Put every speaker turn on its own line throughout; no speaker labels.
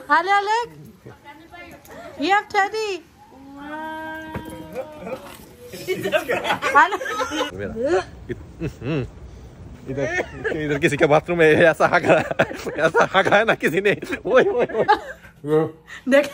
Ale, look. You have teddy.
इधर किसी के बाथरूम में ऐसा हगा है ना किसी ने।
देख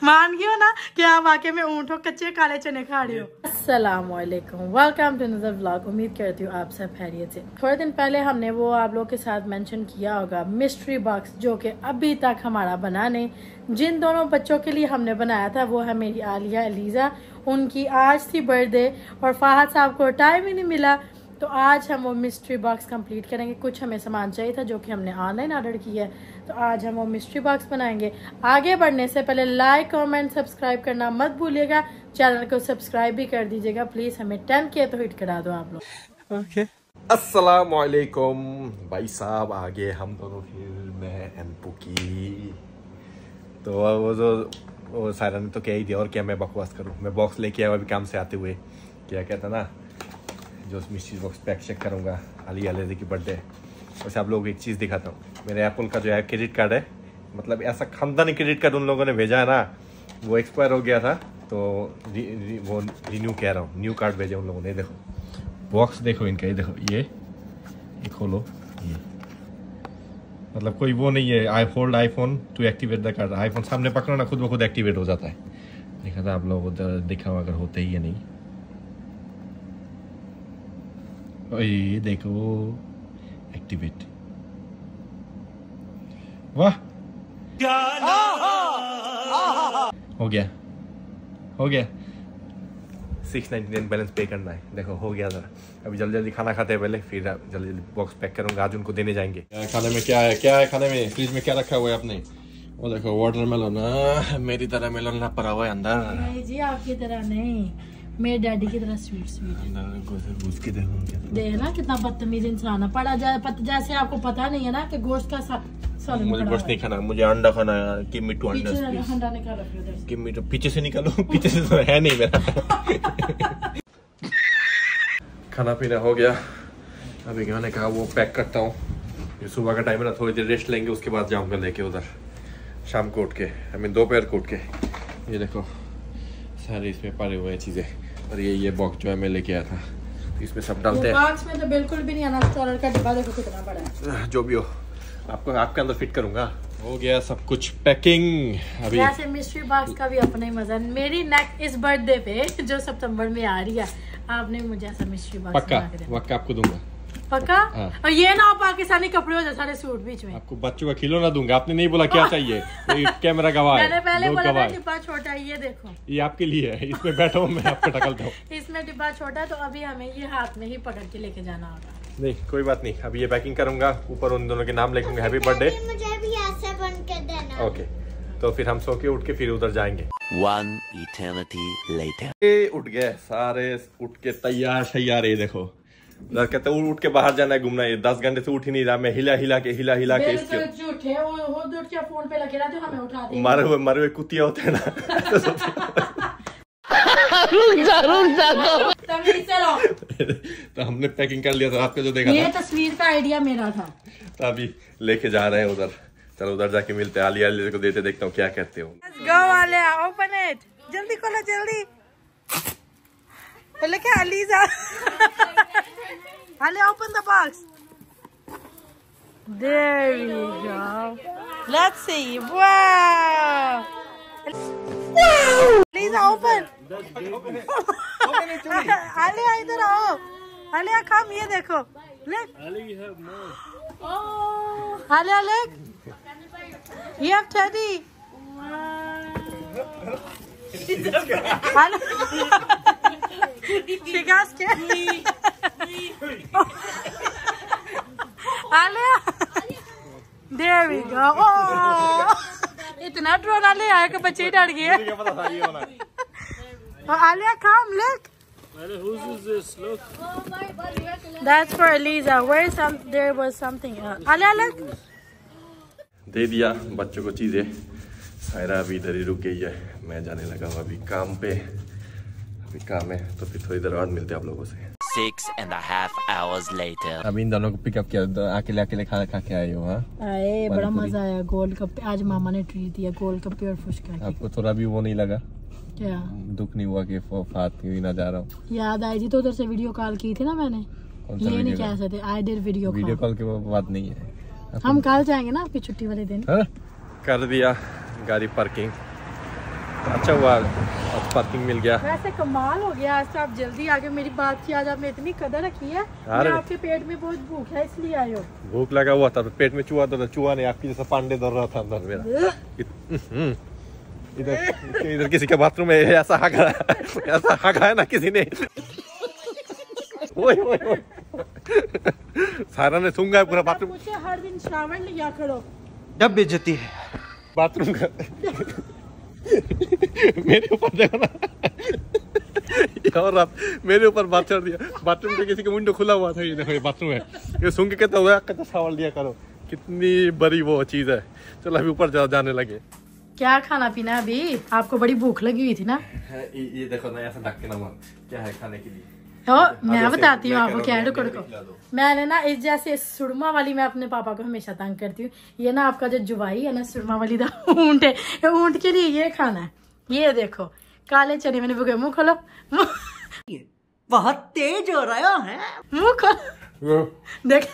मान गयो ना कि आप वाकई में ऊँट हो, कच्चे काले चने खा रहे हो। अस्सलामुअलैकुम, वेलकम टू अनदर व्लॉग। उम्मीद करती हूँ आप सब खैरियत से। थोड़े दिन पहले हमने वो आप लोग के साथ मेंशन किया होगा मिस्ट्री बॉक्स, जो कि अभी तक हमारा बना नहीं। जिन दोनों बच्चों के लिए हमने बनाया था वो है मेरी आलिया एलिजा। उनकी आज थी बर्थडे और फाहद साहब को टाइम ही नहीं मिला, तो आज हम वो मिस्ट्री बॉक्स कंप्लीट करेंगे। कुछ हमें सामान चाहिए था जो कि हमने ऑनलाइन ऑर्डर किया है, तो आज हम वो मिस्ट्री बॉक्स बनाएंगे। आगे बढ़ने से पहले लाइक कमेंट सब्सक्राइब करना मत भूलिएगा। चैनल को सब्सक्राइब भी कर दीजिएगा प्लीज। हमें 10K तो हिट करा दो आप लोग।
ओके, अस्सलाम वालेकुम भाई साहब। आगे हम दोनों फिर मैं एंड पुकी। तो वो सायरा ने तो क्या ही दिया और क्या मैं बकवास करूँ। मैं बॉक्स लेके आया अभी काम से आते हुए। क्या कहता ना, जो मिस्ट्री बॉक्स पैक चेक करूँगा आलिया की बर्थडे। वैसे आप लोगों को एक चीज़ दिखाता हूँ। मेरे एप्पल का जो है क्रेडिट कार्ड है, मतलब ऐसा खानदानी क्रेडिट कार्ड उन लोगों ने भेजा है ना, वो एक्सपायर हो गया था, तो वो रिन्यू कह रहा हूँ, न्यू कार्ड भेजा उन लोगों ने। देखो बॉक्स देखो इनका, ये देखो, ये खोलो, ये मतलब कोई वो नहीं है I hold iPhone to activate the card. IPhone सामने पकड़ो ना, खुद ब खुद एक्टिवेट हो जाता है। देखा था आप लोगों को, देखा अगर होते ही है नहीं। ये देखो एक्टिवेट, वाह हो गया 699 बैलेंस पे करना है। देखो हो गया। जरा अभी जल्दी जल्दी खाना खाते हैं पहले, फिर जल्दी जल्दी बॉक्स पैक करूंगा, आज उनको देने जाएंगे। खाने में क्या है खाने में? फ्रिज में क्या रखा हुआ है आपने? वो देखो वाटरमेलन। मेरी तरह मेलन ना पड़ा हुआ है अंदर।
नहीं जी, आपकी तरह नहीं, मेरे डैडी की तरह स्वीट
घुस के
देखना कितना बदतमीज इंसान है। पड़ा जाए जैसे आपको पता नहीं है ना कि गोश्त का
मुझे गोश्त नहीं खाना, मुझे अंडा खाना है। किम्मी टू अंडा
निकालो,
किम्मी टू पीछे से निकालो। पीछे से तो है नहीं मेरा। खाना पीना हो गया, अभी मैंने कहा वो पैक करता हूँ। ये सुबह का टाइम है ना, थोड़ी देर रेस्ट लेंगे, उसके बाद जाऊंगा लेके उधर शाम को उठ के, दोपहर को उठ के। ये देखो सारे इसमें पड़े हुए चीजें, और ये बॉक्स जो है मैं लेके आया था, इसमें सब डालते हैं।
बॉक्स में तो बिल्कुल भी नहीं आना। स्टोरर का डिब्बा देखो कितना बड़ा है।
जो भी हो आपके अंदर फिट करूंगा। हो गया सब कुछ पैकिंग। अभी
वैसे मिस्ट्री बॉक्स का भी अपना ही मजा। मेरी इस बर्थडे पे जो सितंबर में आ रही है, आपने मुझे ऐसा मिस्ट्री बॉक्स
पक्का आपको दूंगा,
पक्का। और ये ना पाकिस्तानी कपड़े हो जाए सारे सूट बीच में।
आपको बच्चों का खिलौना दूंगा। आपने नहीं बोला क्या चाहिए, तो कैमरा गवाह है।
मैंने पहले बोला था डिब्बा छोटा है, ये देखो,
ये आपके लिए है। इसमें बैठो, मैं आपको टकलता हूँ।
इसमें डिब्बा छोटा है, तो अभी हमें ये हाथ में ही पकड़ के लेके जाना होगा।
नहीं कोई बात नहीं, अभी ये पैकिंग करूंगा, ऊपर उन दोनों के नाम लिखूंगा, हैप्पी बर्थडे।
मुझे भी ऐसे बन के देना।
ओके, तो फिर हम सो के उठ के फिर उधर जाएंगे।
1 eternity later.
उठ गए सारे, उठ के तैयार शैयार। ये देखो कहते उठ के बाहर जाना है, घूमना है। 10 घंटे से उठ ही नहीं रहा मैं, हिला हिला के इसके
झूठे वो क्या फोन पे लगे रहते, हमें उठा दे।
मरे हुए कुतिया होते हैं ना। तो हमने पैकिंग कर लिया था, आपका जो देखा
ये
था।
तस्वीर का आइडिया मेरा था।
तो अभी लेके जा रहे हैं उधर। चलो उधर जाके मिलते हैं। आलिया को देते, देखता हूँ क्या कहते हो।
ओपन इट, जल्दी खोलो जल्दी। Look at Aliza. Ali, open the box. There we go. Let's see. Wow. Aliza, open. Alia, इधर आओ। Alia, come, ये देखो। Look. Ali, you have more. Oh. Alia, look. You have teddy. Wow. She got scared. Alia, there we go. Oh, इतना डरोना ले आया कि बच्चे डर गए। Alia, come look.
Whose is this? Look.
That's for Eliza. There was something else. Alia, look.
दे दिया बच्चों को चीजें। सायरा अभी इधर ही रुक गई है, मैं जाने लगा हूँ अभी काम पे। अभी काम है, तो फिर थोड़ी देर बाद मिलते हैं आप लोगों से।
6.5 hours later.
अभी इन दोनों को पिकअप किया, अकेले अकेले खाना खा के आए हो? हाँ,
आए बड़ा मजा आया। गोलगप्पे आज मामा ने ट्रीट दिया, गोलगप्पे और फुचका।
आपको थोड़ा भी वो नहीं लगा?
क्या
दुख नहीं हुआ कि फात क्यों ना जा रहा हूँ?
याद आई थी तो उधर से वीडियो कॉल की थी ना मैंने। ये नहीं कह सकते, आई डिड वीडियो
कॉल की बात नहीं है।
हम कल जाएंगे ना आपकी छुट्टी वाले दिन।
कर दिया गाड़ी पार्किंग, अच्छा हुआ आज पार्किंग मिल गया।
वैसे कमाल हो गया, आज तो आप जल्दी आ गए। मेरी बात की आज आपने इतनी कदर रखी है। आपके पेट में बहुत भूख है इसलिए आए हो।
भूख लगा हुआ था, पेट में चूहा दौड़, चूहा ने आपकी जैसा पांडे दौड़ रहा था अंदर मेरा। इधर किसी के बाथरूम में ऐसा हागा है ना किसी ने। सारा ने सूंघा है पूरा बाथरूम।
मुझे हर दिन शावर लिया करो
जब बेइज्जती है बाथरूम का। मेरे ऊपर देखो ना, और आप मेरे ऊपर बात कर दिया। बाथरूम के किसी का विंडो खुला हुआ था, ये देखो ये बाथरूम है, ये सूंघ के कहता हुआ कच्चा शावर लिया करो। कितनी बड़ी वो चीज है। चलो अभी ऊपर जाने लगे।
क्या खाना पीना अभी? आपको बड़ी भूख लगी हुई थी ना?
ये देखो ना, ऐसा ढक के ना मार, क्या है खाने के लिए?
मैं बताती हूँ आपको क्या है। रुको मैंने ना इस जैसे सुरमा वाली, मैं अपने पापा को हमेशा तंग करती हूँ। ये ना आपका जो जुवाई है ना, सुरमा वाली दा ऊंट है, ऊंट के लिए ये खाना है। ये देखो काले चने मैंने भुगे। मुँह खोलो, बहुत तेज हो रहा है, मुँह खोलो। देख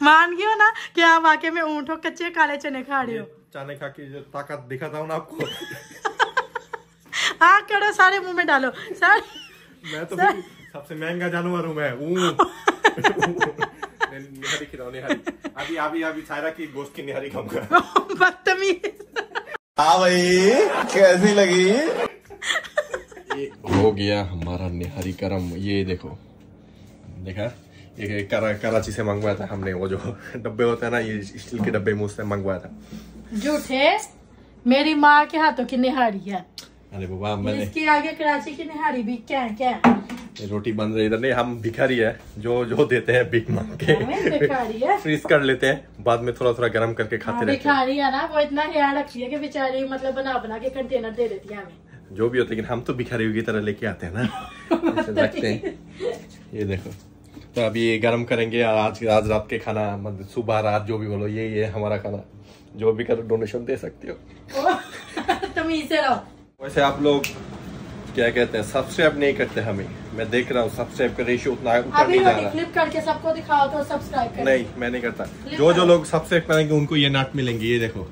मान गए हो ना कि आप वाकई में ऊंट हो, कच्चे काले चने खा रहे हो।
चने खा के जो ताकत दिखाता हूँ ना आपको।
हाँ करो, सारे मुंह में डालो सारे।
मैं तो सबसे महंगा जानवर हूँ मैं। निहारी खिलाओ, निहारी। अभी सायरा की गोश्त की निहारी खाऊंगा।
बदतमीज।
हाँ भाई कैसी लगी? हो गया हमारा निहारी करम। ये देखो, देखा, ये कराची से मंगवाया था हमने। वो जो डब्बे होते हैं ना, ये स्टील के डब्बे मुझसे मंगवाया था।
झूठे, मेरी माँ के हाथों की निहारी है।
अरे बाबा, मैंने
इसके आगे कराची की निहारी भी क्या क्या?
रोटी बन रही इधर। नहीं, हम भिखारी है, जो देते हैं भीख मांग के
भिखारी है।
फ्रीज कर लेते हैं, बाद में थोड़ा थोड़ा गर्म करके खाते रहते हैं।
भिखारी है ना, वो इतना ख्याल रखती है कि बेचारी मतलब बना के कंटेनर दे देती है हमें।
जो भी होता है, लेकिन हम तो भिखारियों की तरह लेके आते हैं ना। ऐसे रखते हैं। ये देखो, तो अभी ये गर्म करेंगे। आज रात के खाना, मतलब सुबह रात जो भी बोलो, ये हमारा खाना। जो भी करो डोनेशन दे सकते हो।
तुम इसे रहो।
वैसे आप लोग क्या कहते हैं, सब्सक्राइब नहीं करते हमें। मैं देख रहा हूँ सब्सक्राइब का रेशियो उतना ऊपर नहीं जा रहा।
क्लिप करके सबको दिखाओ तो सब्सक्राइब करें।
नहीं, मैं नहीं करता। जो लोग सब्सक्राइब करेंगे उनको ये नट मिलेंगे। ये देखो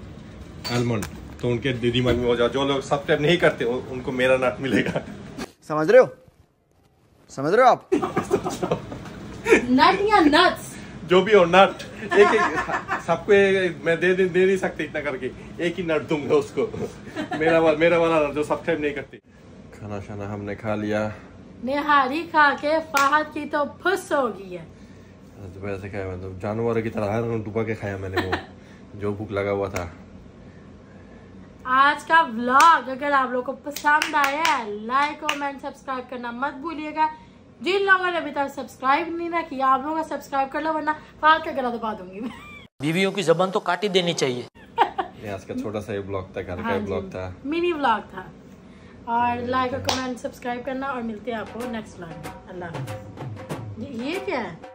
आलमंड, तो उनके दिमाग में हो जाओ। जो लोग सब्सक्राइब नहीं करते उनको मेरा नट मिलेगा।
समझ रहे हो आप?
नट या नट्स,
जो भी हो नट। एक सबको मैं दे नहीं सकते इतना करके। एक ही नट दूंगा उसको। मेरा वाला जो सब्सक्राइब नहीं करती। खाना शाना हमने खा लिया।
निहारी खा के फाहद की तो फुस हो गई है।
दोपहर से खाया, मतलब जानवर की तरह डुबा के खाया मैंने वो, जो भूख लगा हुआ था।
आज का व्लॉग अगर आप लोगों को पसंद आया है, लाइक कमेंट सब्सक्राइब करना मत भूलिएगा। जिन लोगों ने अभी तक सब्सक्राइब नहीं ना किया, आप लोग सब्सक्राइब कर लो, वरना फाड़ के गला दबा दूंगी मैं।
बीवियों की जबान तो काटी देनी चाहिए।
आज का छोटा सा ये ब्लॉग था, घर का ब्लॉग था,
मिनी व्लॉग था। और लाइक और कमेंट सब्सक्राइब करना, और मिलते हैं आपको नेक्स्ट व्लॉग में। अल्लाह हाफ़िज़। ये क्या है?